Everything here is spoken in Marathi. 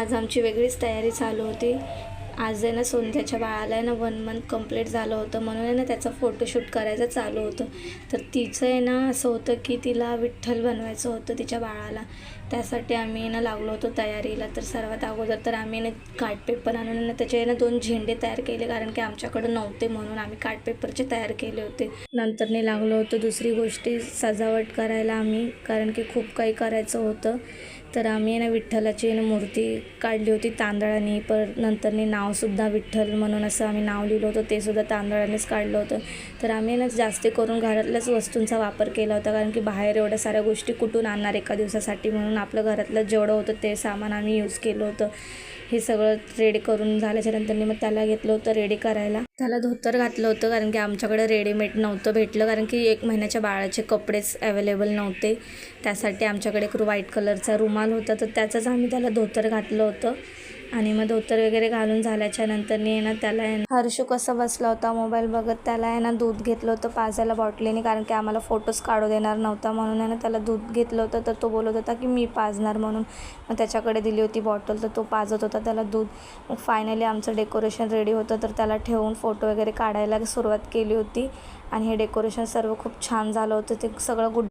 आज आमची वेगळीच तयारी चालू होती। आज आहे ना सोनल्याच्या बाळाला आहे ना 1 मंथ कंप्लीट झालं होतं, म्हणून आहे ना त्याचं फोटोशूट करायचं चालू होतं। तर तिचं आहे ना असं होतं की तिला विठ्ठल बनवायचं होतं तिच्या बाळाला। त्यासाठी आम्ही ना लागलो होतो तयारीला। तर सर्वात अगोदर तर आम्ही ना कार्ड पेपर आणून ना त्याचे आहे ना 2 झेंडे तयार केले, कारण की आमच्याकडे नव्हते म्हणून आम्ही कार्ड पेपरचे तयार केले होते। नंतरने लागलो होतो दुसरी गोष्टी सजावट करायला आम्ही, कारण की खूप काही करायचं होतं। तर आम्ही ना विठ्ठलाची ना मूर्ती काढली होती तांदळाने, पर नंतरने नावसुद्धा विठ्ठल म्हणून असं आम्ही नाव लिहिलं होतं, ते सुद्धा तांदळानेच काढलं होतं। तर आम्ही ना जास्त करून घरातल्याच वस्तूंचा वापर केला होता, कारण की बाहेर एवढ्या साऱ्या गोष्टी कुठून आणणार एका दिवसासाठी, म्हणून आपलं घरातलं जेवढं होतं ते सामान आम्ही यूज केलं होतं। हे सगळं रेडी करून झाल्याच्या नंतरने मग त्याला घेतलं होतं रेडी करायला। त्याला धोतर घातलं होतं, कारण की आमच्याकडे रेडीमेड नव्हतं भेटलं, कारण की 1 महिन्याच्या बाळाचे कपडेच अवेलेबल नव्हते। त्यासाठी आमच्याकडे एक व्हाईट कलरचा रुमाल होता, तर त्याचंच आम्ही त्याला धोतर घातलं होतं। आणि मग धोतर वगैरे घालून झाल्याच्या नंतरने ना त्याला हर्षू कसं बसला होता मोबाईल बघत, त्याला आहे ना दूध घेतलं होतं पाजायला बॉटलीने, कारण की आम्हाला फोटोज काढू देणार नव्हता, म्हणून आहे ना त्याला दूध घेतलं होतं। तर तो बोलत होता की मी पाजणार म्हणून, मग त्याच्याकडे दिली होती बॉटल, तर तो पाजत होता त्याला दूध। मग फायनली आमचं डेकोरेशन रेडी होतं, तर त्याला ठेवून फोटो वगैरे काढायला सुरुवात केली होती। आणि हे डेकोरेशन सर्व खूप छान झालं होतं। ते सगळं